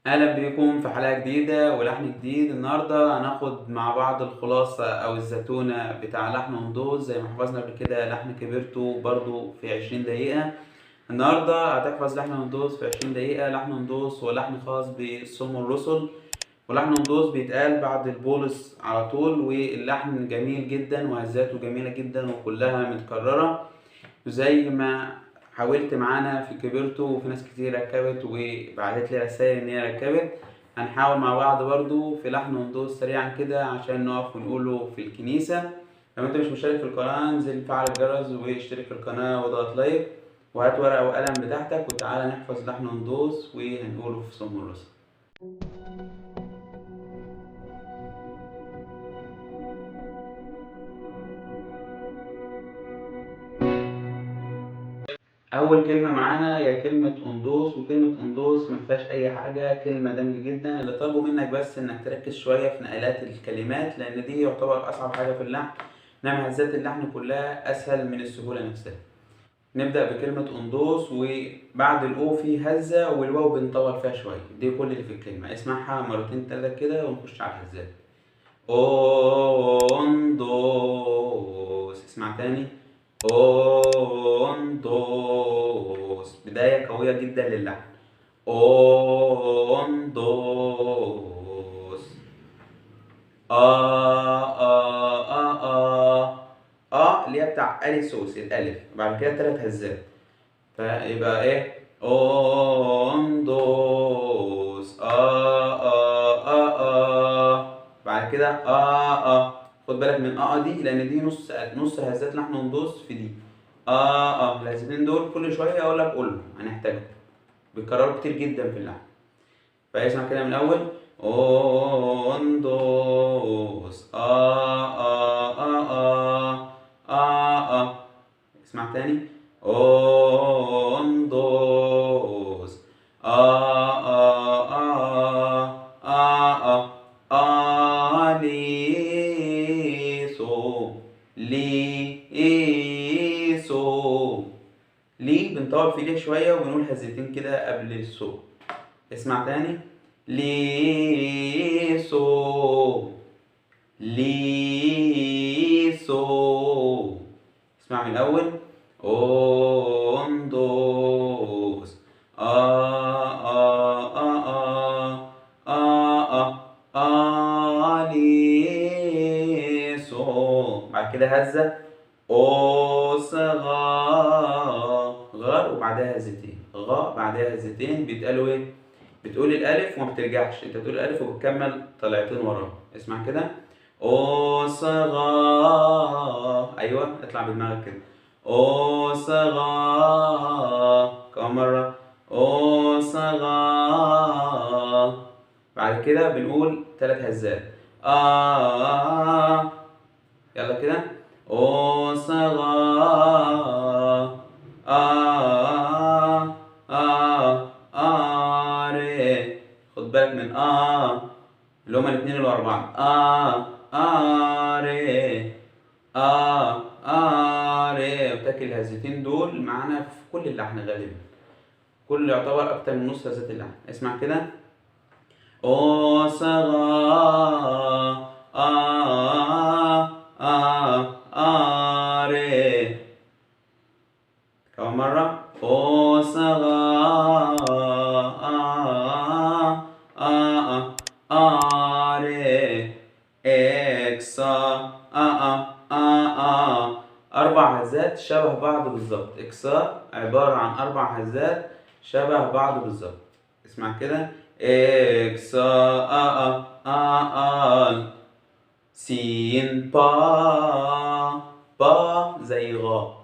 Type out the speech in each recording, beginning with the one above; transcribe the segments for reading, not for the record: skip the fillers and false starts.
اهلا بيكم في حلقة جديدة ولحن جديد. النهاردة هناخد مع بعض الخلاصة او الزتونة بتاع لحن اندوز زي ما حفظنا قبل كده لحن كبرته برضو في 20 دقيقة. النهاردة هتحفظ لحن اندوز في 20 دقيقة. لحن اندوز هو لحن خاص بالصم الرسل، ولحن اندوز بيتقال بعد البولس على طول، واللحن جميل جدا وهزاته جميلة جدا وكلها متكررة زي ما حاولت معانا في كبرته، وفي ناس كتير ركبت وبعتت لي رسائل ان هي ركبت. هنحاول مع بعض برضو في لحن وندوس سريعا كده عشان نقف ونقوله في الكنيسة. لو انت مش مشترك في القناة انزل فعل الجرس واشترك في القناة واضغط لايك، وهات ورقة وقلم بتاعتك وتعالى نحفظ لحن وندوس وهنقوله في صم الرسل. اول كلمه معانا هي كلمه اندوس، وكلمه اندوس ما فيهاش اي حاجه، كلمه دمج جدا. اللي طالبه منك بس انك تركز شويه في نقلات الكلمات لان دي يعتبر اصعب حاجه في اللحن، انما هزات اللحن كلها اسهل من السهوله نفسها. نبدا بكلمه اندوس، وبعد الاو في هزه والواو بنطول فيها شويه، دي كل اللي في الكلمه. اسمعها مرتين ثلاثه كده ونخش على الهزات. اوندوس. اسمع تاني. اوندوس. بداية قوية جدا للحن. اوندوس. اللي هي بتاع اليسوس الالف، بعد كده 3 هزات، فيبقى ايه؟ اوندوس بعد كده خد بالك من دي لان دي نص هزات لحن وندوس في دي. الهزتين دول كل شويه اقول لك قولهم، هنحتاجهم، بيتكرروا كتير جدا في اللحن. فاسمع كده من الاول. اوندوس اسمع تاني. اوندوس لي سو لي سو. لي بنطول في ليه شوية وبنقول هزتين كده قبل السو. اسمع تاني. لي سو لي سو. اسمع من الأول. اوندوس لي سو. بعد كده هزة او غار وبعدها هزتين، غا بعدها هزتين بيتقالوا ايه؟ بتقول الالف وما بترجعش، انت بتقول الالف وبتكمل طلعتين وراه. اسمع كده. او ايوه اطلع بدماغك كده. او كمان مره. او بعد كده بنقول 3 هزات. يلا كده. او ري. خد بالك من اللي هما الاتنين اللي ورا بعض. ري ري. وتاكل الهزتين دول معانا في كل اللحن غالبا، كل يعتبر اكتر من نص هزات اللحن. اسمع كده. او ري. كمان مرة. او ري اكسا 4 هزات شبه بعض بالظبط. اكسا عبارة عن 4 هزات شبه بعض بالظبط. اسمع كده. اكسا سين با زي غا.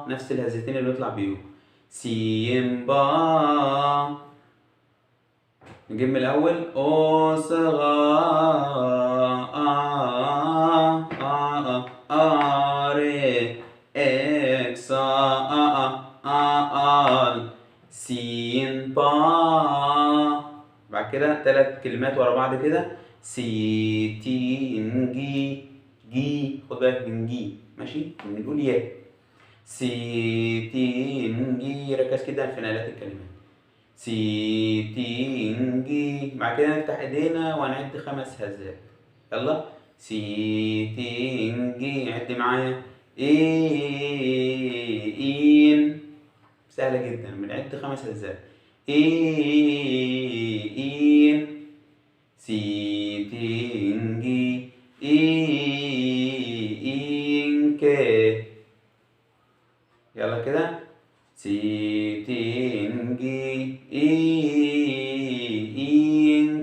نفس الهزتين اللي بيطلع بيهم. سين نجيب من الأول. أو ري إكسا سين بعد كده 3 كلمات ورا بعض كده. سي تين جي. خد بالك من جي، ماشي؟ بنقول يا. سي تين جي. ركز كده في نقلات الكلمات. سي تين جي. بعد كده نفتح ايدينا وهنعد 5 هزات. يلا سي تين جي. عد معايا. إين. سهلة جدا، بنعد 5 هزات. إين. سي تين جي. إين كي. يلا كده سي تين جي. إين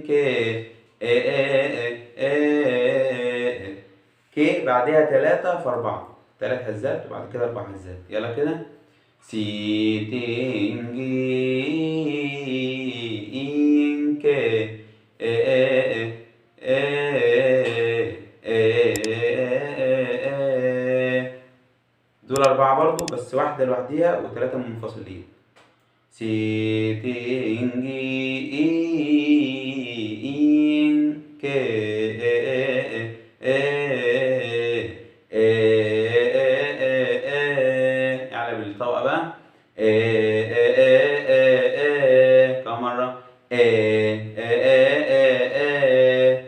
كي. كي بعدها 3 في 4. 3 هزات وبعد كده 4 هزات. يلا كده سي تين جي. إين كي. دول 4 برضو، بس واحدة لوحديها و3 منفصلين. سي تين جي. إين كي. اعلى بالطبقة بقى. كم مرة.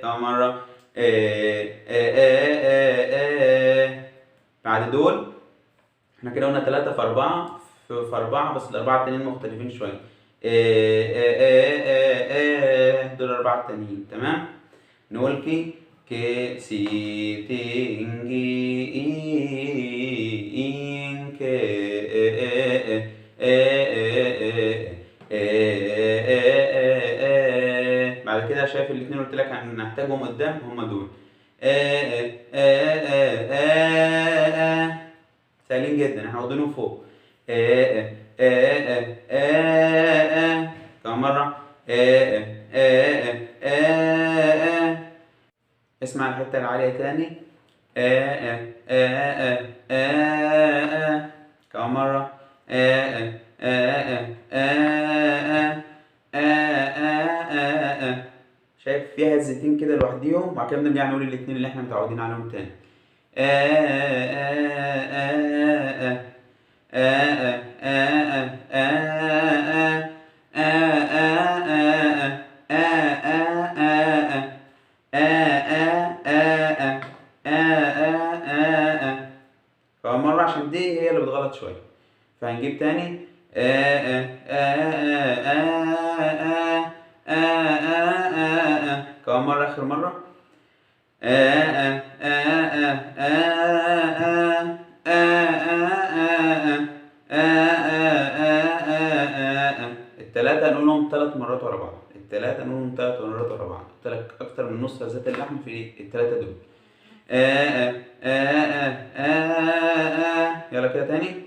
كم مرة. بعد دول احنا كده قلنا 3 في 4 في 4، بس الأربعة التانيين مختلفين شوية. دول 4 التانيين. تمام. نقول كي سي تين جي. إين كي. بعد كده شايف الاتنين قلت لك هنحتاجهم قدام، هما دول. سهلين جدا، احنا واخدينهم فوق. كمان مرة. اسمع الحتة العالية تاني. كمان مرة. شايف فيها هزتين كده لوحديهم، وبعد كده بنرجع نقول الاتنين اللي احنا متعودين عليهم تاني. فمرة عشان دي هي اللي بتغلط شوية، فهنجيب تاني. كمان مرة، آخر مرة. التلاتة نقولهم 3 مرات ورا بعض. التلاتة نقولهم 3 مرات ورا بعض. قلت لك أكتر من نص هزات اللحم في التلاتة دول. يلا كده تاني.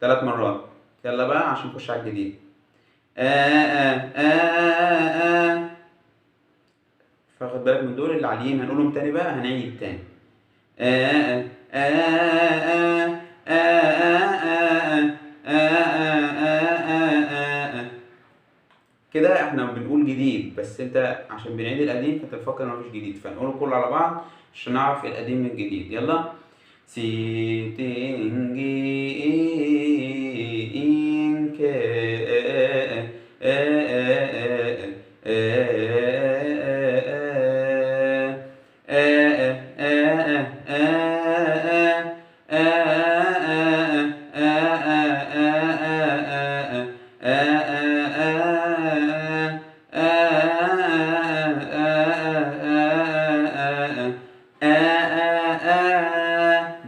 ثلاث مرات. يلا بقى عشان نخش على الجديد. فاخد بالك من دول اللي عاليين هنقولهم تاني بقى، هنعيد تاني. كده احنا بنقول جديد، بس انت عشان بنعيد القديم فانت تفكر ان مفيش جديد، فنقوله كله على بعض عشان نعرف القديم من الجديد. يلا سي تين جي. إين كي.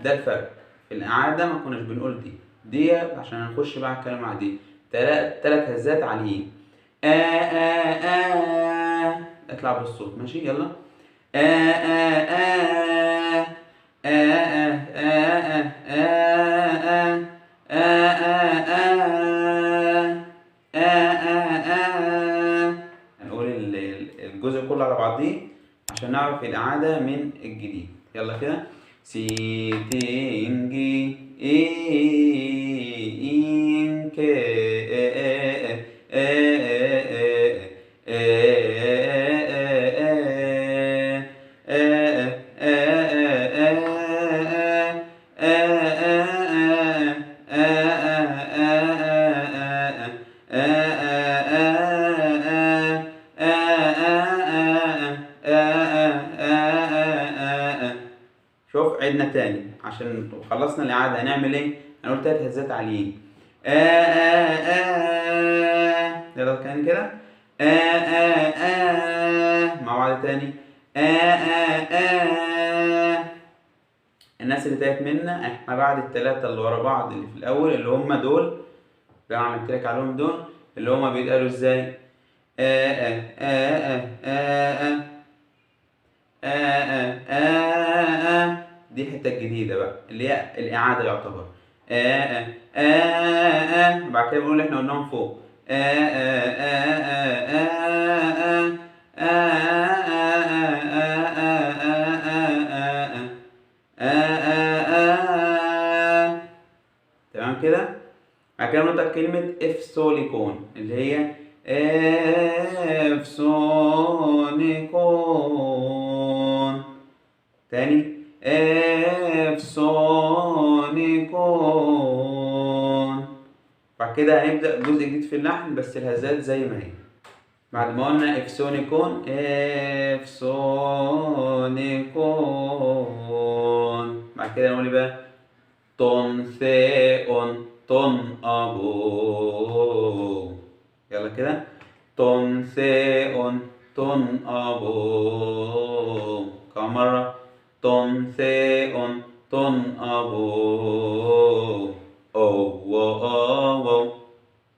ده الفرق. في الإعادة ما كناش بنقول دي عشان هنخش بقى الكلام على دي. 3 هزات عاليين. اطلع بالصوت ماشي. يلا هنقول الجزء كله على بعضيه عشان نعرف الإعادة من الجديد. يلا كده سي تين جي. إين كي. شوف عدنا تاني عشان خلصنا الإعادة هنعمل إيه؟ هنقول 3 هزات عاليين. يلا كان كده. مع بعض تاني. الناس اللي تاهت منا احنا بعد التلاتة اللي ورا بعض اللي في الأول اللي هم دول اللي أنا عملتلك عليهم دول اللي هم بيتقالوا ازاي؟ دي حتة جديدة بقى اللي هي الإعادة يعتبر. بعد كده بنقول احنا قلناهم فوق. تمام كده؟ بعد كده ننطق كلمة افسوليكون اللي هي افسونيكون. تاني افسونيكون. بعد كده هنبدأ جزء جديد في اللحن بس الهزات زي ما هي. بعد ما قلنا افسونيكون افسونيكون. بعد كده نقول بقى تون ثيون تون أبو. يلا كده تون ثيون تون أبو. كمان مرة تون ثيون تون أبو. أو أو.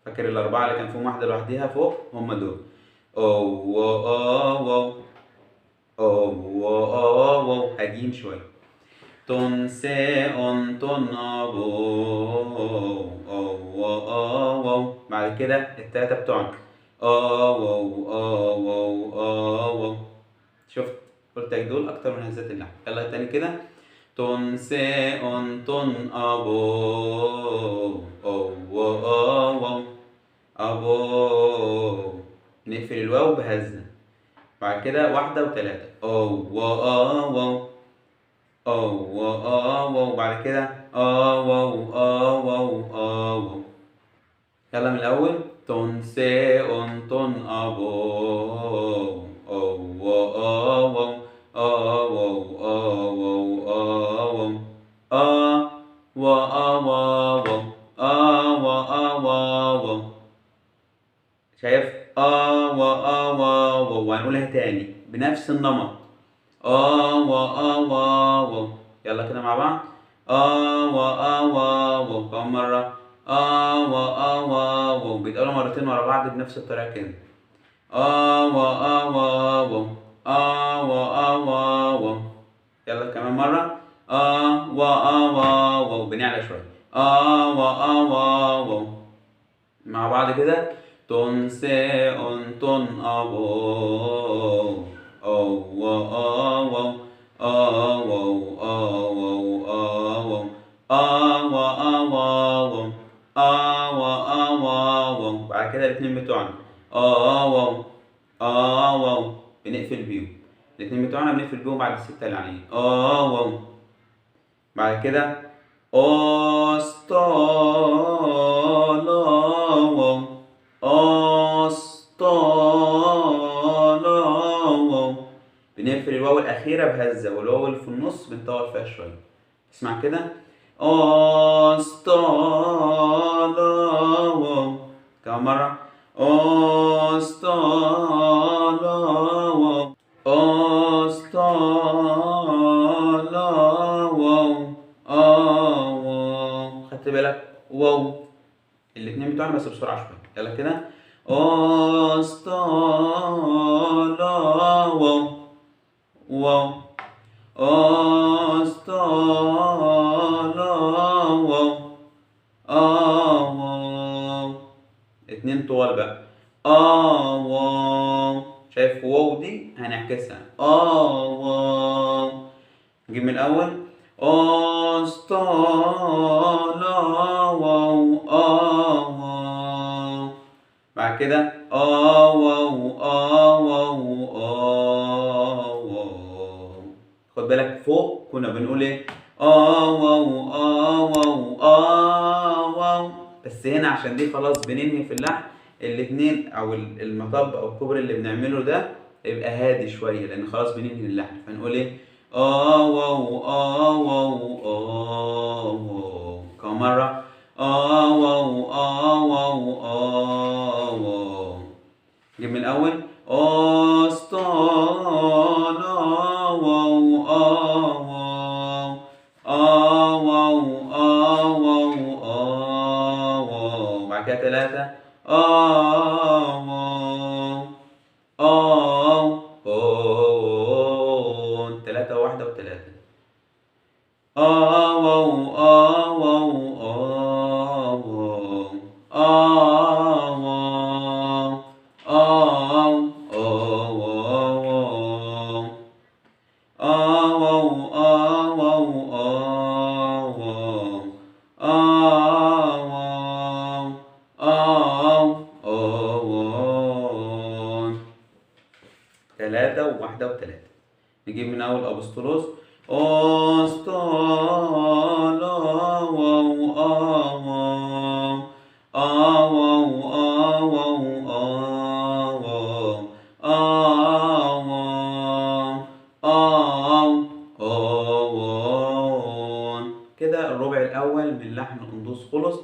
فاكر الأربعة اللي كان فيهم واحدة لوحديها فوق هم دول. أو أو أو أو هاديين شوية. تون سيون تون أبو. أو أو. بعد كده التلاتة بتوعنا أو أو أو. شفت قلت لك دول أكتر من هزات اللحن. يلا تاني كده تون سيون تون أبو. أو أو أبو. نقفل الواو بهزة. بعد كده واحدة وتلاتة أو أو أو أو. بعد كده أو أو. يلا من الأول تون سيون تون أبو. أو أو أو أو أو. شايف وهنقولها تاني بنفس النمط. يلا كده مع بعض كم مرة بيتقالوا مرتين ورا بعض بنفس الطريقة كده. يلا كمان مرة بنعلى شوية مع بعض كده تون سيون تون أبو. بعد كده الاتنين بتوعنا بنقفل بيهم. الاتنين بتوعنا بنقفل بيهم بعد الستة اللي عليهم بعد كده بنقفل الواو الأخيرة بهزة والواو اللي في النص بنطول فيها شوية. اسمع كده كمان مرة خدت بالك واو الاتنين بتوعنا بس بسرعة شوية. يلا كده واو اتنين طوال بقى شايف واو دي هنعكسها نجيب من الأول بعد كده خد بالك فوق كنا بنقول ايه؟ واو واو واو. بس هنا عشان دي خلاص بننهي في اللحن، الاتنين او المطب او الكوبري اللي بنعمله ده يبقى هادي شويه لان خلاص بننهي اللحن، فنقول ايه؟ واو واو واو. كمان مره واو واو واو. نجيب من الاول استانا واو واو واو. بعد كده 3 واو 3 و1 و3 واو واو تلاتة وواحدة وتلاتة. نجيب من أول أبسطلوس أسطالا واو كده الربع الأول من لحن قندوز خلص.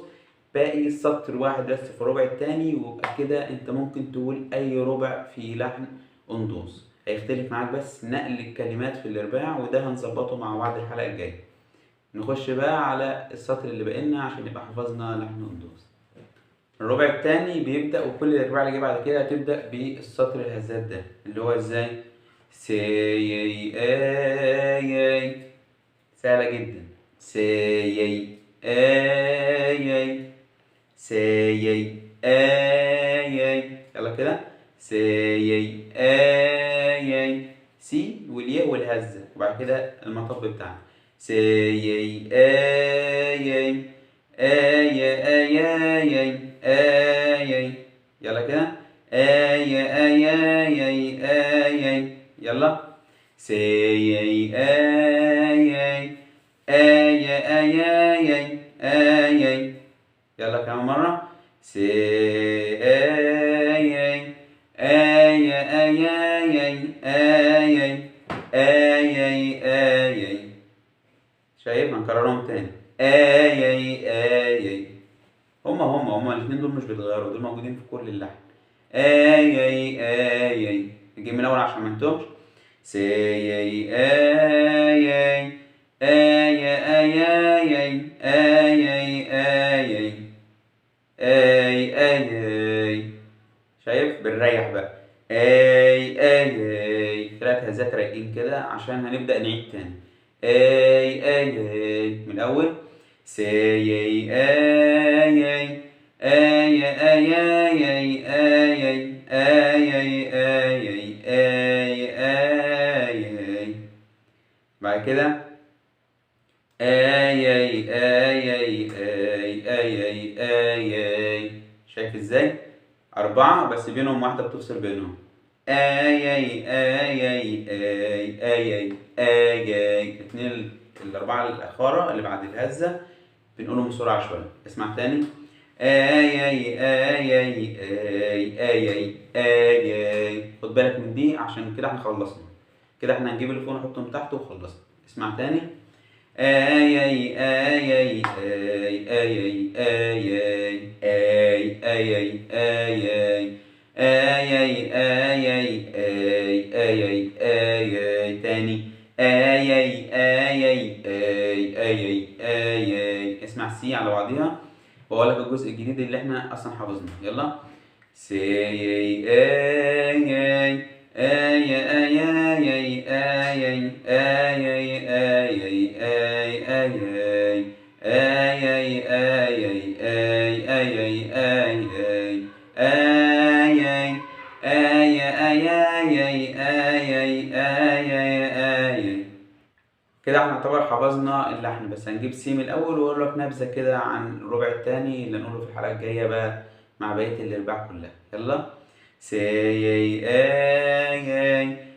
باقي سطر واحد بس في الربع التاني، ويبقى كده انت ممكن تقول اي ربع في لحن قندوز. هيختلف معاك بس نقل الكلمات في الارباع، وده هنظبطه مع بعض الحلقة الجاية. نخش بقى على السطر اللي بقينا عشان يبقى حفظنا لحن قندوز. الربع التاني بيبدأ، وكل الارباع اللي جايه بعد كده هتبدأ بالسطر الهزات ده اللي هو ازاي؟ سي اي. سهلة جدا. سي اي سي اي. يلا كده سي اي. سي والياء والهزة، وبعد كده المطب بتاعنا سي اي اي اي اي. يلا كده اي اي اي اي. يلا سي اي اي اي اي. يلا كمان مرة سي اي اي اي اي اي اي اي. شايف؟ هنكررهم تاني اي اي. هما الاثنين دول مش بيتغيروا، دول موجودين في كل اللحن. اي. نجيب من الاول عشان ما نتوهش. سي اي اي اي. شايف؟ بنريح بقى اي. 3 هزات رايقين كده عشان هنبدأ نعيد تاني. اي من الاول سي اي اي بعد كده اي. شايف ازاي؟ 4 بس بينهم واحدة بتفصل بينهم. الاثنين الأربعة الأخارة اللي بعد الهزة بنقولهم بسرعة شوية. اسمع تاني خد بالك من دي عشان كده احنا خلصنا. كده احنا هنجيب اللي فوق نحطهم تحت وخلصنا. اسمع تاني تاني اسمع سي على بعضيها واقول لك الجزء الجديد اللي احنا اصلا حافظناه. يلا سي كده احنا نعتبر حفظنا اللحن، بس هنجيب سي من الاول واقول لك نبذه كده عن الربع الثاني اللي نقوله في الحلقه الجايه بقى مع بقيه الارباع كلها. يلا سي